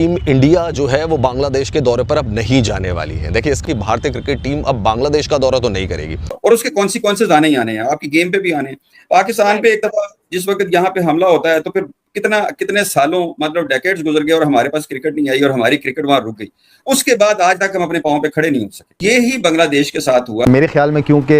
Team India जो है वो बांग्लादेश के दौरे पर अब नहीं जाने वाली है। देखिए, इसकी भारतीय क्रिकेट टीम अब बांग्लादेश का दौरा तो नहीं करेगी और उसके कॉन्सिक्वेंसेज आने ही आने हैं, आपकी गेम पे भी आने हैं। पाकिस्तान पे एक दफा जिस वक्त यहाँ पे हमला होता है तो फिर कितने सालों मतलब डेकेड्स गुजर गए और हमारे पास क्रिकेट नहीं आई और हमारी क्रिकेट वहां रुक गई। उसके बाद आज तक हम अपने पांव पे खड़े नहीं हो सके। ये ही बांग्लादेश के साथ हुआ मेरे ख्याल में, क्योंकि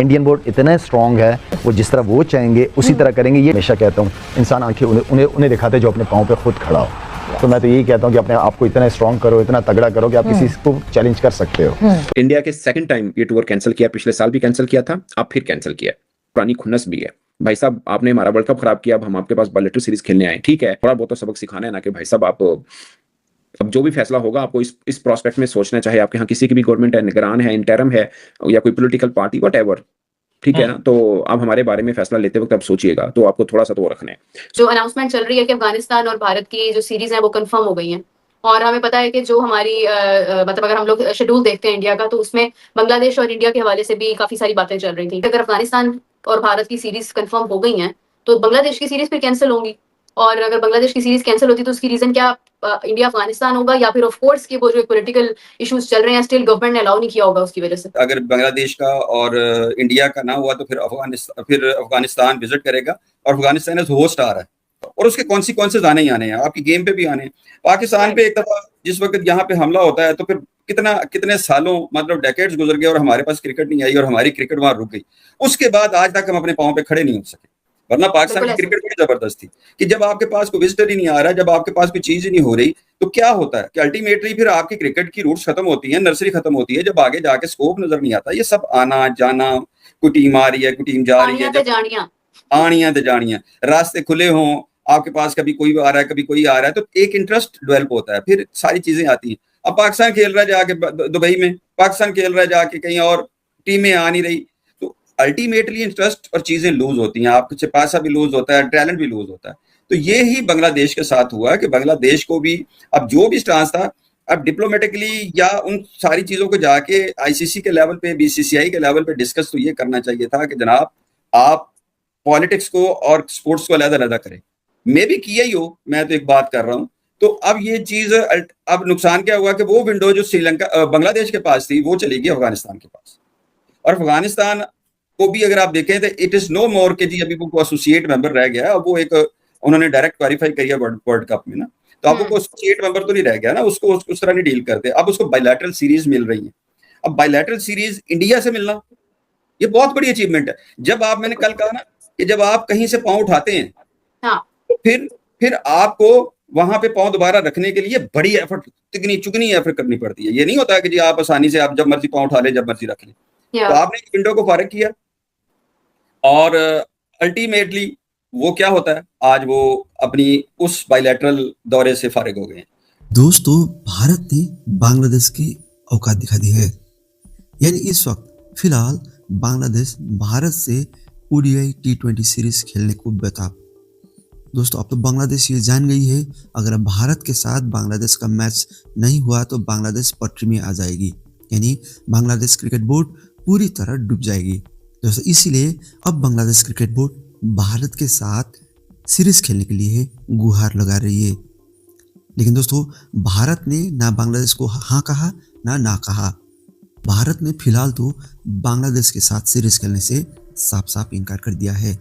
इंडियन बोर्ड इतना स्ट्रांग है, वो जिस तरह वो चाहेंगे उसी तरह करेंगे। ये हमेशा कहता हूँ, इंसान आंखें उन्हें दिखाते जो अपने पाँव पे खुद खड़ा हो। तो मैं तो यही कहता हूँ कि अपने आप को इतना स्ट्रांग करो, इतना तगड़ा करो कि आप किसी को चैलेंज कर सकते हो। इंडिया के सेकंड टाइम ये टूर कैंसिल किया, पिछले साल भी कैंसिल किया था, अब फिर कैंसिल किया। पुरानी खुन्नस भी है। भाई साहब, आपने हमारा वर्ल्ड कप खराब किया, अब हम आपके पास बायलैटरल सीरीज खेलने आए, ठीक है, थोड़ा बहुत तो सबक सिखाना है ना कि भाई साहब आप अब जो भी फैसला होगा आपको इस प्रोस्पेक्ट में सोचना चाहिए। आपके यहाँ किसी की भी गवर्नमेंट है, निगरान है, इंटरम है या कोई पॉलिटिकल पार्टी व्हाटएवर, ठीक है ना, तो आप हमारे बारे में फैसला लेते वक्त अब सोचिएगा, तो आपको थोड़ा सा तो वो रखना है। जो अनाउंसमेंट चल रही है कि अफगानिस्तान और भारत की जो सीरीज है वो कंफर्म हो गई है, और हमें पता है कि जो हमारी मतलब अगर हम लोग शेड्यूल देखते हैं इंडिया का, तो उसमें बांग्लादेश और इंडिया के हवाले से भी काफी सारी बातें चल रही थी। अगर अफगानिस्तान और भारत की सीरीज कंफर्म हो गई हैं तो बांग्लादेश की सीरीज फिर कैंसिल होंगी, और अगर बांग्लादेश की सीरीज कैंसिल होती तो उसकी रीजन क्या इंडिया अफगानिस्तान होगा, या फिर ऑफ कोर्स कि वो जो पॉलिटिकल इश्यूज चल रहे हैं स्टिल गवर्नमेंट ने अलाउ नहीं किया होगा उसकी वजह से। अगर बांग्लादेश का और इंडिया का ना हुआ तो फिर अफगानिस्तान विजिट करेगा और अफगानिस्तान एज होस्ट आ रहा है और उसके कॉन्सिक्वेंसेज आने ही आने हैं, आपकी गेम पे भी आने हैं। पाकिस्तान पे एक दफा जिस वक्त यहाँ पे हमला होता है तो फिर कितने सालों मतलब डेकेड्स गुजर गए और हमारे पास क्रिकेट नहीं आई और हमारी क्रिकेट वहां रुक गई। उसके बाद आज तक हम अपने पाँव पे खड़े नहीं हो सके। वरना पाकिस्तान की क्रिकेट बड़ी जबरदस्त थी कि जब आपके पास कोई विजिटर ही नहीं आ रहा, जब आपके पास कोई चीज ही नहीं हो रही, तो क्या होता है कि अल्टीमेटली फिर आपकी क्रिकेट की रूट्स खत्म होती है, नर्सरी खत्म होती है, जब आगे जाके स्कोप नजर नहीं आता। ये सब आना जाना, कोई टीम आ रही है, कोई टीम जा रही है, आनियां ते जानियां, रास्ते खुले हों, आपके पास कभी कोई आ रहा है कभी कोई आ रहा है, तो एक इंटरेस्ट डेवलप होता है, फिर सारी चीजें आती हैं। अब पाकिस्तान खेल रहा है जाके दुबई में, पाकिस्तान खेल रहा है जाके कहीं और, टीमें आ नहीं रही, तो अल्टीमेटली इंटरेस्ट और चीजें लूज होती हैं, आपके पैसा भी लूज होता है, टैलेंट भी लूज होता है। तो ये ही बांग्लादेश के साथ हुआ कि बांग्लादेश को भी अब जो भी स्टांस था, अब डिप्लोमेटिकली या उन सारी चीजों को जाके आईसीसी के लेवल पे, बीसीसीआई के लेवल पे डिस्कस तो ये करना चाहिए था कि जनाब आप पॉलिटिक्स को और स्पोर्ट्स को अलग-अलग करें। मैं भी किया ही हो, मैं तो एक बात कर रहा हूं। तो अब ये चीज, अब नुकसान क्या हुआ कि वो विंडो जो श्रीलंका बांग्लादेश के पास थी वो चली गई अफगानिस्तान के पास। और अफगानिस्तान को भी अगर आप देखें तो इट इज नो मोर के जी अभी वो एसोसिएट मेंबर रह गया। अब वो एक उन्होंने डायरेक्ट क्वालिफाई किया वर्ल्ड कप में ना, तो अब वो एसोसिएट मेंबर तो नहीं रह गया ना, उसको उस तरह नहीं डील करते। अब उसको बायलैटरल सीरीज मिल रही है। अब बायलैटरल सीरीज इंडिया से मिलना ये बहुत बड़ी अचीवमेंट है। जब आप, मैंने कल कहा ना कि जब आप कहीं से पांव उठाते हैं, तो फिर आपको वहां पे पांव दोबारा रखने के लिए बड़ी एफर्ट, चुगनी एफर्ट करनी पड़ती है। ये नहीं होता है कि जी आप आसानी से आप जब मर्जी पांव उठा ले, जब मर्जी रख ले। तो आपने विंडो को फारग किया और अल्टीमेटली वो क्या होता है, आज वो अपनी उस बायलैटरल दौरे से फारिग हो गए हैं। दोस्तों, भारत ने बांग्लादेश की औकात दिखा दी है। यानी इस वक्त फिलहाल बांग्लादेश भारत से ओडीआई T20 सीरीज खेलने को बेताब। दोस्तों, अब तो बांग्लादेश ये जान गई है, अगर भारत के साथ बांग्लादेश का मैच नहीं हुआ तो बांग्लादेश पटरी में आ जाएगी, यानी बांग्लादेश क्रिकेट बोर्ड पूरी तरह डूब जाएगी। दोस्तों, इसीलिए अब बांग्लादेश क्रिकेट बोर्ड भारत के साथ सीरीज खेलने के लिए गुहार लगा रही है। लेकिन दोस्तों, भारत ने ना बांग्लादेश को हाँ कहा ना कहा। भारत ने फिलहाल तो बांग्लादेश के साथ सीरीज खेलने से साफ साफ इनकार कर दिया है।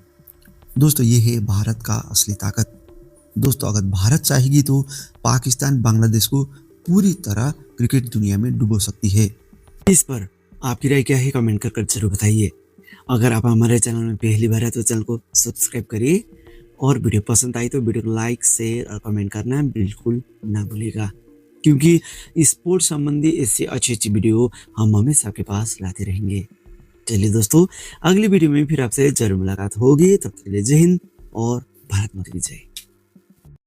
दोस्तों, ये है भारत का असली ताकत। दोस्तों, अगर भारत चाहेगी तो पाकिस्तान बांग्लादेश को पूरी तरह क्रिकेट दुनिया में डुबो सकती है। इस पर आपकी राय क्या है, कमेंट कर जरूर बताइए। अगर आप हमारे चैनल में पहली बार है तो चैनल को सब्सक्राइब करिए, और वीडियो पसंद आई तो वीडियो को लाइक, शेयर और कमेंट करना बिल्कुल ना भूलिएगा, क्योंकि स्पोर्ट्स संबंधी ऐसी अच्छी वीडियो हम हमेशा आपके पास लाते रहेंगे। चलिए दोस्तों, अगली वीडियो में फिर आपसे जरूर मुलाकात होगी। तब तक के लिए जय हिंद और भारत माता की जय।